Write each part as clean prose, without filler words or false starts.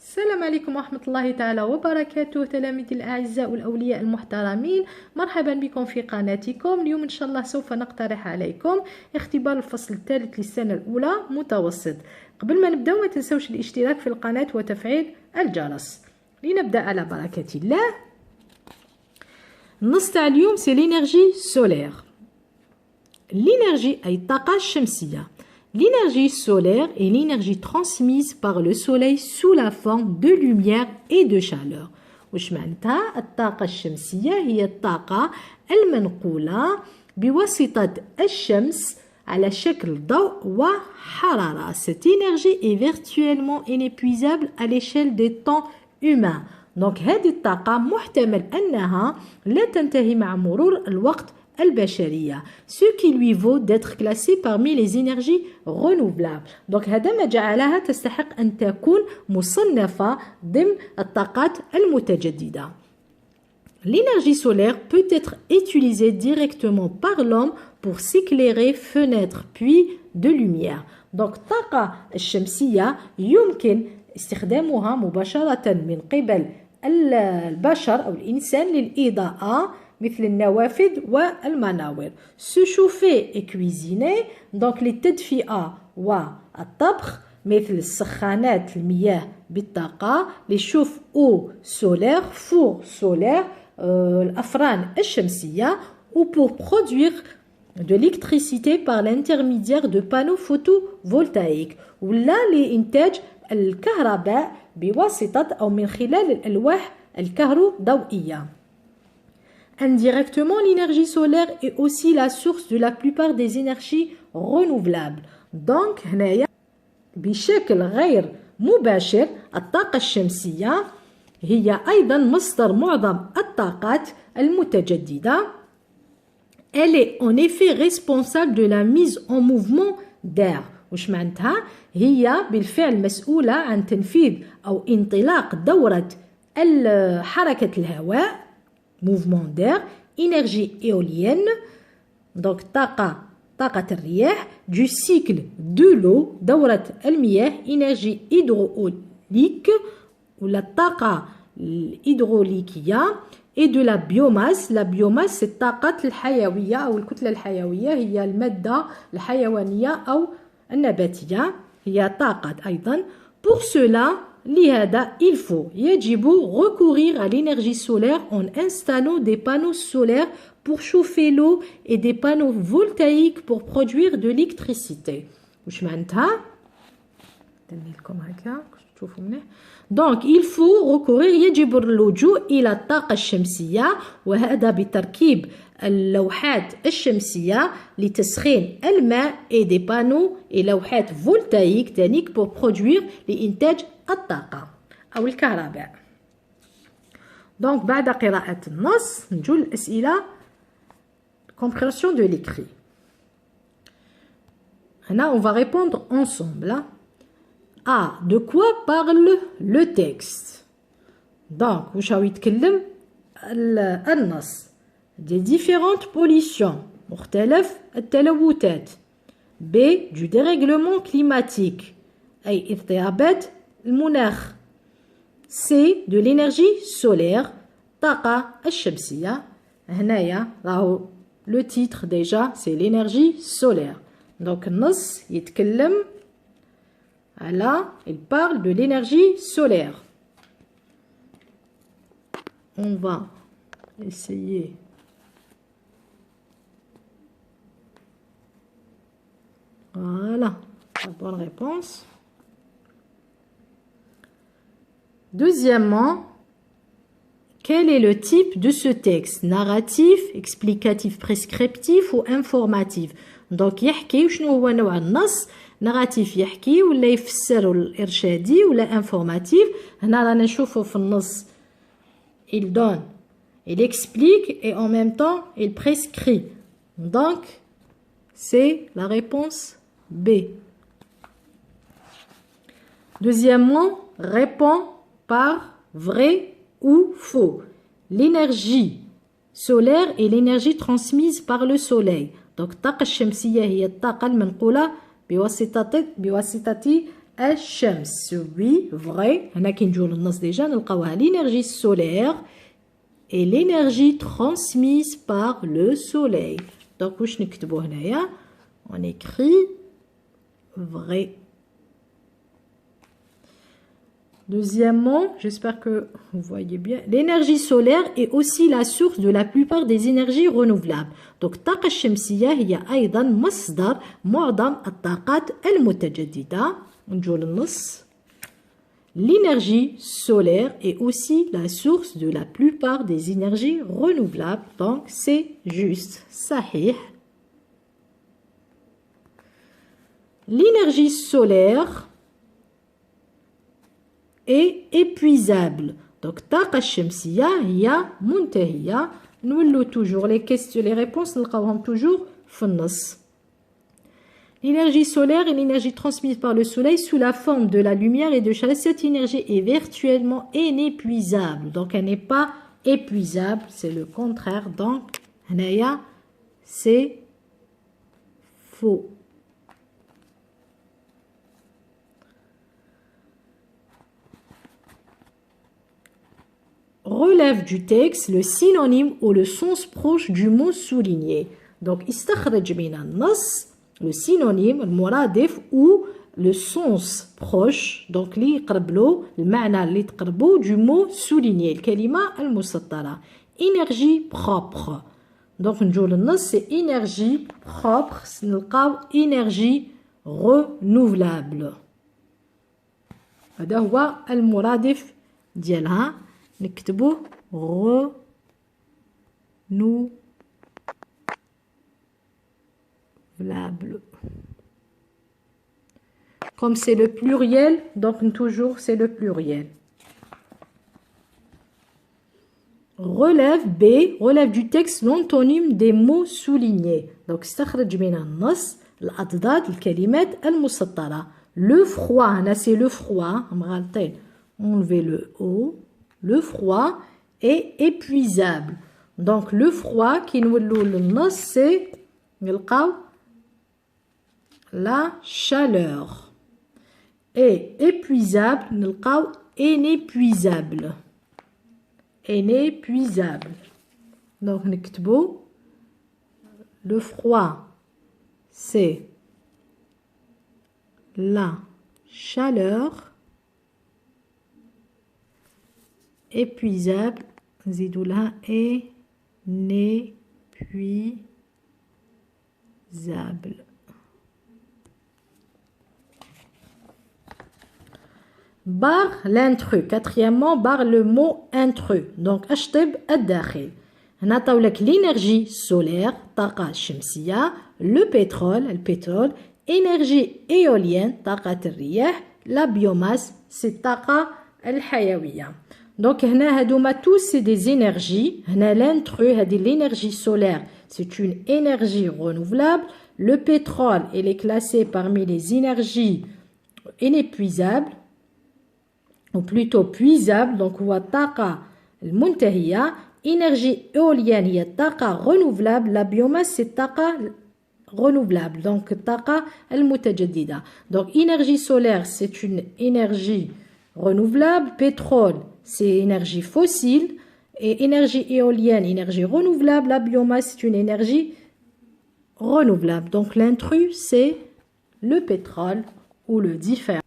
السلام عليكم ورحمة الله تعالى وبركاته تلاميذي الأعزاء والأولياء المحترمين، مرحبا بكم في قناتكم. اليوم إن شاء الله سوف نقترح عليكم اختبار الفصل الثالث للسنة الأولى متوسط. قبل ما نبدأ ما تنسوش الاشتراك في القناة وتفعيل الجرس. لنبدأ على بركة الله. النص تاع اليوم سي لينيرجي سولير. L'énergie أي الطاقة الشمسية. L'énergie solaire est l'énergie transmise par le soleil sous la forme de lumière et de chaleur. وش معناتها؟ الطاقة الشمسية هي الطاقة المنقولة بواسطة الشمس على شكل ضوء وحرارة. Cette énergie est virtuellement inépuisable à l'échelle des temps humains. Donc هذه الطاقة محتمل أنها لا تنتهي مع مرور الوقت البشرية. Ce qui lui vaut d'être classée parmi les énergies renouvelables. Donc هذا ما جعلها تستحق أن تكون مصنفة ضمن الطاقات المتجددة. L'énergie solaire peut être utilisée directement par l'homme pour s'éclairer fenêtres puis de lumière. Donc الطاقة الشمسية يمكن استخدامها مباشرة من قبل البشر أو الإنسان للإضاءة مثل النوافذ والمناور. Se chauffer et cuisiner, donc للتدفئة والطبخ مثل السخانات المياه بالطاقة، les chauffe-eau solaires, four solaire، الأفران الشمسية، ou pour produire de l'électricité par l'intermédiaire de panneaux photovoltaïques، ولا لإنتاج الكهرباء بواسطة أو من خلال الألواح الكهروضوئية. Indirectement, l'énergie solaire est aussi la source de la plupart des énergies renouvelables. Donc, هنايا بشكل غير مباشر الطاقة الشمسية هي أيضا مصدر معظم الطاقات المتجددة. Elle est en effet responsable de la mise en mouvement d'air. وش معناتها؟ هي بالفعل مسؤولة عن تنفيذ أو انطلاق دورة حركة الهواء mouvement d'air, énergie éolienne, donc طاقة الرياح, du cycle de l'eau, دورة المياه, énergie hydraulique, ou la طاقة الهيدروليكية, et de la biomasse. La biomasse c'est الطاقة الحيوية أو الكتلة الحيوية، هي المادة الحيوانية أو النباتية، هي طاقة أيضا. Pour cela, لهذا il faut يجب recourir à l'énergie solaire en installant des panneaux solaires pour chauffer l'eau et des panneaux voltaïques pour produire de l'électricité. وش معناتها؟ لكم هكا تشوفوا منيح. Donc il faut recourir يجب اللجوء إلى الطاقة الشمسية، وهذا بتركيب اللوحات الشمسية لتسخين الماء et des panneaux et لوحات فولتايك تانيك pour produire لإنتاج الطاقة أو الكهرباء. Donc بعد قراءة النص نجو الأسئلة compréhension de l'écrit. هنا on va répondre ensemble. Ah, de quoi parle le texte? Donc وش راهو يتكلم النص؟ des différentes pollutions مختلف التلوثات. B du dérèglement climatique أي اضطرابات المناخ. C de l'énergie solaire طاقة الشمسية. هنايا راهو le titre déjà c'est l'énergie solaire. Donc النص يتكلم على il parle de l'énergie solaire. On va essayer voilà la bonne réponse. Deuxièmement, quel est le type de ce texte? Narratif, explicatif, prescriptif ou informatif? Donc يحكي وشنو هو نوع النص؟ ناراتيف يحكي ولا يفسر الإرشادي ولا انفورماتيف. هنا رانا نشوفو في النص il donne, il explique et en même temps il prescrit. Donc c'est la réponse B. Deuxièmement, répond par vrai ou faux. L'énergie solaire est l'énergie transmise par le soleil. Donc الطاقة الشمسية هي الطاقة المنقولة بواسطة الشمس. Oui, vrai. هنا كي نجيو للنص ديجا نلقاوها l'énergie solaire et l'énergie transmise par le soleil. Donc واش نكتبو هنايا؟ On écrit vrai. Deuxièmement, j'espère que vous voyez bien, l'énergie solaire est aussi la source de la plupart des énergies renouvelables. Donc, الطاقة الشمسية هي أيضا مصدر معظم الطاقات المتجددة. نجو للنص. L'énergie solaire est aussi la source de la plupart des énergies renouvelables. Donc, c'est juste. صحيح. L'énergie solaire est épuisable. Donc, الطاقة الشمسية هي منتهية. نولو toujours les questions, les réponses نلقاوهم toujours في النص. L'énergie solaire est l'énergie transmise par le soleil sous la forme de la lumière et de chaleur. Cette énergie est virtuellement inépuisable. Donc, elle n'est pas épuisable, c'est le contraire. Donc, هنايا c'est faux. Relève du texte le synonyme ou le sens proche du mot souligné. Donc, استخرج من النص le synonyme, المرادف ou le sens proche. Donc, اللي يقرب له المعنى اللي تقربو du mot souligné. الكلمة المسطرة. Énergie propre. Donc, نجو للنص c'est énergie propre. نلقاو énergie renouvelable. هذا هو المرادف ديالها. نكتبوه renouvelable. Comme c'est le pluriel, donc toujours c'est le pluriel. Relève B, relève du texte l'antonyme des mots soulignés. Donc استخرج من النص الأضداد الكلمات المسطرة. Le froid, هنا c'est le froid, مغالطين. Enlevez le O. Le froid est épuisable. Donc le froid qui nous le nos c'est la chaleur. Et épuisable نلقاو inépuisable. Inépuisable. Donc نكتبو le froid c'est la chaleur. Épuisable, زيدولها inépuisable. Barre l'intrus. Quatrièmement, barre le mot intrus. Donc, أشطب الداخل. هنا طاولك l'énergie solaire, طاقة الشمسية, le pétrole, énergie éolienne, طاقة الرياح, la biomasse, c'est طاقة الحيوية. Donc, هنا هادوما tous c'est des énergies. هنا l'intrus, هادي l'énergie solaire, c'est une énergie renouvelable. Le pétrole, il est classé parmi les énergies inépuisables, ou plutôt puisables. Donc, هو الطاقة المنتهية. Énergie éolienne, هي الطاقة renouvelable. La biomasse, c'est الطاقة renouvelable. Donc, الطاقة المتجددة. Donc, énergie solaire, c'est une énergie renouvelable. Pétrole, c'est énergie fossile. Et énergie éolienne, énergie renouvelable. La biomasse, c'est une énergie renouvelable. Donc, l'intrus, c'est le pétrole ou le différent.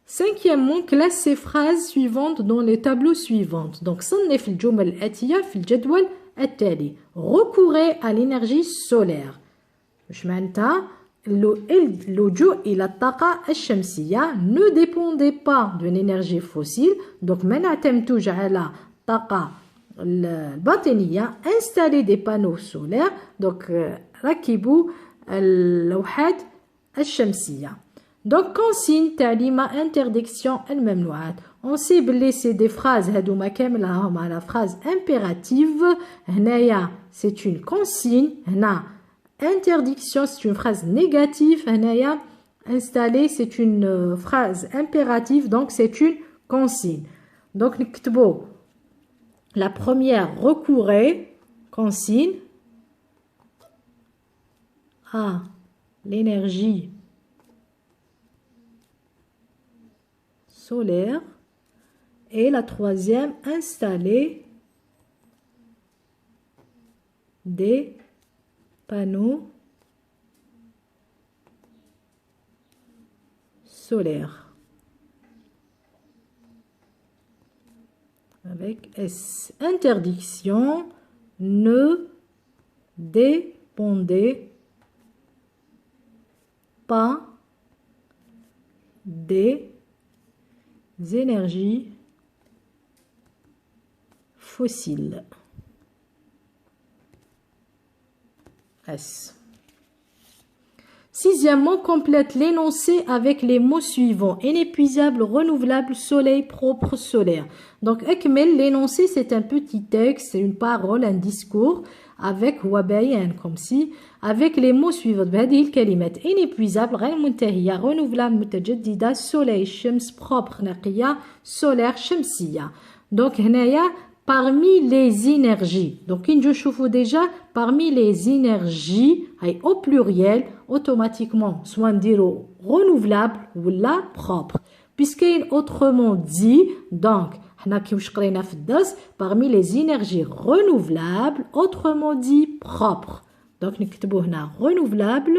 Cinquièmement, classe ces phrases suivantes dans les tableaux suivants. Donc, صنف الجمل الآتية في الجدول التالي. Recourez à l'énergie solaire. مش معناتها اللجوء إلى الطاقة الشمسية. Ne dépendez pas d'une énergie fossile. Donc, ما نعتمدوش على الطاقة الباطنية. Installez des panneaux solaires. Donc, ركبوا اللوحات الشمسية. Donc, consigne, تعليمة, interdiction, الممنوعات. On sait que c'est des phrases, هادوما كاملة هما على phrase impérative. هنايا c'est une consigne. هنا interdiction, c'est une phrase négative. هنايا installer, c'est une phrase impérative. Donc, c'est une consigne. Donc, نكتبو la première, recourez, consigne, à l'énergie solaires. Et la troisième, installer des panneaux solaires. Avec S. Interdiction, ne dépendez pas des énergies fossiles. S. Sixièmement, complète l'énoncé avec les mots suivants. Inépuisable, renouvelable, soleil, propre, solaire. Donc, ekmel, l'énoncé, c'est un petit texte, c'est une parole, un discours, avec wabayan, comme si, avec les mots suivants. بهذه الكلمات inépuisable, غير منتهية, renouvelable, متجددة, soleil, شمس, propre, نقية, solaire, شمسية. Donc, هنايا, parmi les énergies. Donc, je trouve déjà parmi les énergies, au pluriel, automatiquement, soit dire renouvelable ou la propre. Puisqu'il autrement dit, donc, parmi les énergies renouvelables, autrement dit propre. Donc, nous avons renouvelable,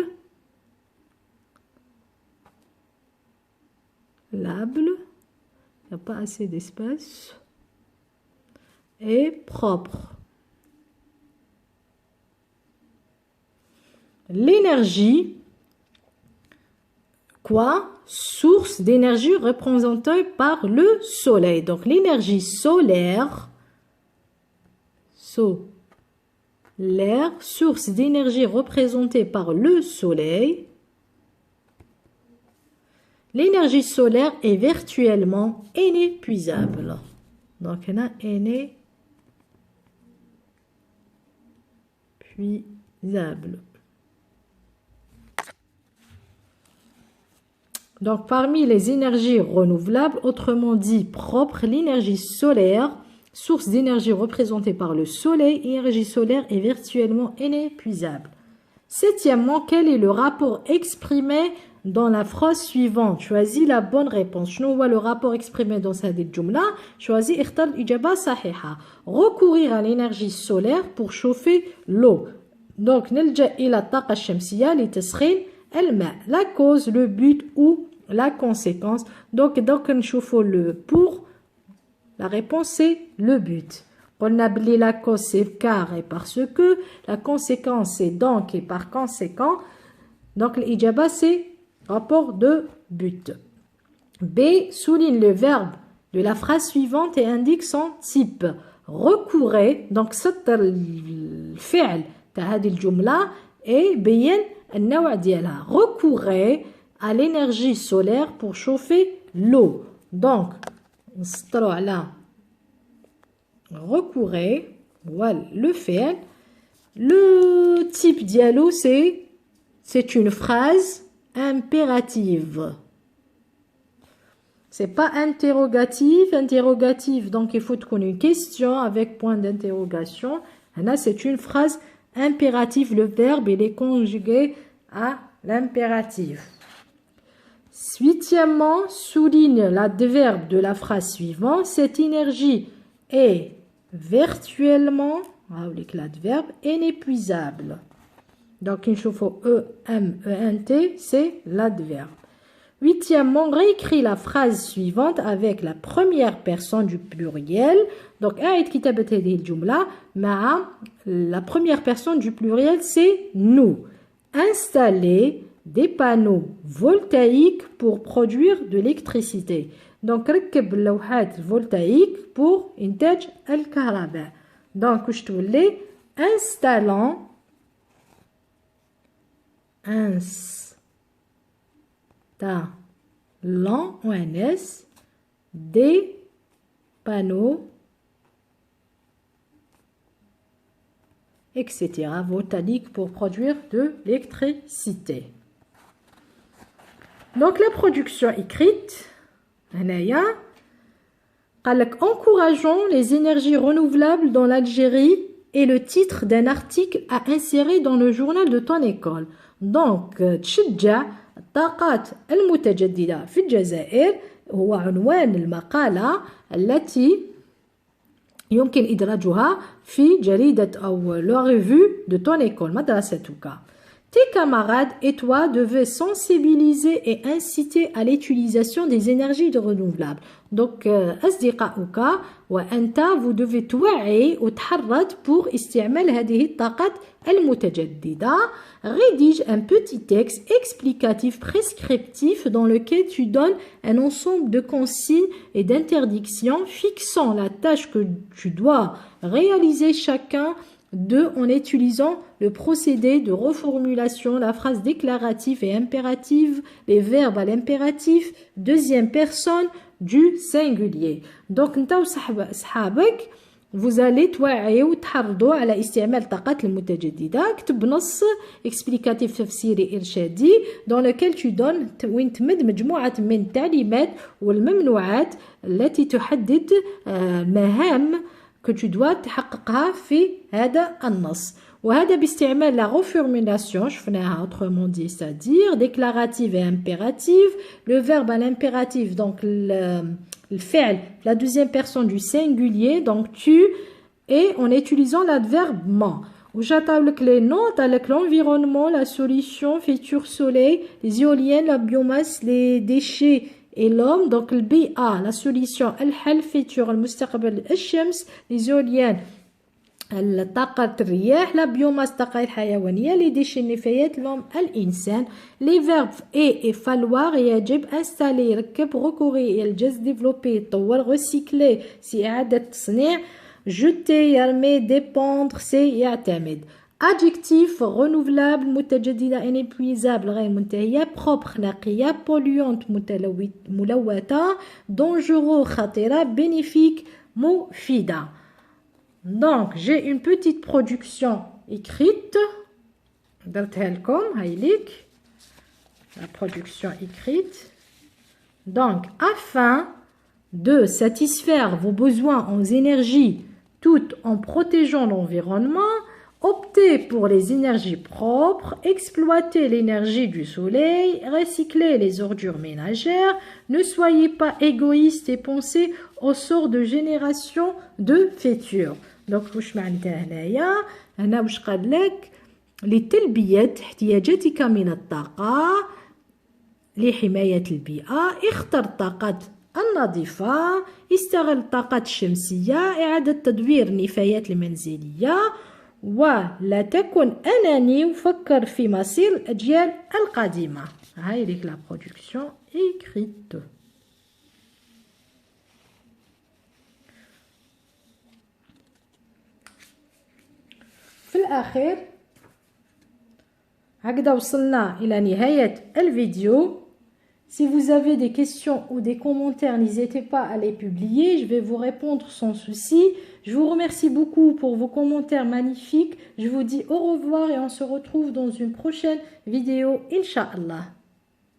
lable, il n'y a pas assez d'espace, et propre. L'énergie, quoi? Source d'énergie représentée par le soleil. Donc, l'énergie solaire, source d'énergie représentée par le soleil. L'énergie solaire est virtuellement inépuisable. Donc, on a inépuisable. Donc, parmi les énergies renouvelables, autrement dit propres, l'énergie solaire, source d'énergie représentée par le soleil, l'énergie solaire est virtuellement inépuisable. Septièmement, quel est le rapport exprimé dans la phrase suivante? Choisis la bonne réponse. Je vois le rapport exprimé dans cette jumla. Choisis اختر الإجابة صحيحة. Recourir à l'énergie solaire pour chauffer l'eau. Donc, نلجأ إلى الطاقة الشمسية لتسخين الماء. La cause, le but ou la conséquence. Donc نشوفوا le pour. La réponse c'est le but. On a oublié la cause c'est car et parce que. La conséquence c'est donc et par conséquent. Donc l'ijaba c'est rapport de but. B. Souligne le verbe de la phrase suivante et indique son type. Recourez. Donc c'est le فعل de هذه الجملة et بين النوع ديالها. Recourez à l'énergie solaire pour chauffer l'eau. Donc نسطروا على recourez, voilà le fait. Le type dialogue c'est une phrase impérative. C'est pas interrogative, donc il faut qu'on ait une question avec point d'interrogation. Là c'est une phrase impérative, le verbe il est conjugué à l'impératif. Huitièmement, souligne l'adverbe de la phrase suivante. Cette énergie est virtuellement, l'adverbe, inépuisable. Donc, il faut E-M-E-N-T, c'est l'adverbe. Huitièmement, réécris la phrase suivante avec la première personne du pluriel. Donc, la première personne du pluriel, c'est nous. Installer des panneaux voltaïques pour produire de l'électricité. Donc, ركب لوحات voltaïques pour إنتاج الكهرباء. Donc, je te voulais installant ONS des panneaux etc. voltaïques pour produire de l'électricité. Donc la production écrite, encourageons les énergies renouvelables dans l'Algérie est le titre d'un article à insérer dans le journal de ton école. Donc, تشجع الطاقات المتجددة في الجزائر هو عنوان المقالة التي يمكن إدراجها في جريدة أو la revue de ton école مدرستك. Tes camarades et toi devez sensibiliser et inciter à l'utilisation des énergies renouvelables. Donc, أصدقائك وأنت vous devez توعي وتحرض pour استعمال هذه الطاقات المتجددة. Rédige un petit texte explicatif prescriptif dans lequel tu donnes un ensemble de consignes et d'interdictions fixant la tâche que tu dois réaliser chacun d'eux en utilisant le procédé de reformulation, la phrase déclarative et impérative, les verbes à l'impératif, deuxième personne du singulier. Donc, نتا وصحابك vous allez توعيوا وتحرضوا على استعمال الطاقات المتجددة. اكتب نص explicatif تفسيري إرشادي dans lequel tu donnes وين تمد مجموعة من التعليمات والممنوعات التي تحدد مهام que tu dois تحققها في هذا النص. وهذا باستعمال la reformulation شفناها autrement dit c'est-à-dire déclarative et impérative, le verbe à l'impératif donc الفعل la deuxième personne du singulier donc tu et en utilisant l'adverbe man. وجعطاو لك les noms avec l'environnement, la solution, futur soleil, les éoliennes, la biomasse, les déchets et l'homme. Donc le BA, la solution, الحل, futur, المستقبل, الشمس, les éoliennes, طاقة الرياح, la biomasse, الطاقة الحيوانية, les déchets, النفايات, l'homme, الإنسان. Les verbes et falloir, يجب, installer, يركب, recourir, الجز, développer, يطور, recycler, c'est إعادة تصنيع, jeter, يرمي, dépendre, c'est يعتمد. Adjectif renouvelable متجددة inépuisable غير منتهية propre نقية polluante ملوثة dangereux خطيرة bénéfique مفيدة. Donc j'ai une petite production écrite درتها لكم هاي ليك la production écrite. Donc afin de satisfaire vos besoins en énergie tout en protégeant l'environnement, optez pour les énergies propres, exploitez l'énergie du soleil, recyclez les ordures ménagères, ne soyez pas égoïste et pensez au sort de génération de futures. Donc واش معناتها هنايا هنا واش قال لك لتلبية احتياجاتك من الطاقة لحماية البيئة اختر الطاقات النظيفة استغل الطاقات الشمسية إعادة تدوير النفايات المنزلية ولا تكن أناني وفكر في مصير الأجيال القادمة. هاي ليك لا برودكسيون إيكريت. في الأخير هكذا وصلنا إلى نهاية الفيديو. Si vous avez des questions ou des commentaires, n'hésitez pas à les publier. Je vais vous répondre sans souci. Je vous remercie beaucoup pour vos commentaires magnifiques. Je vous dis au revoir et on se retrouve dans une prochaine vidéo, Inch'Allah.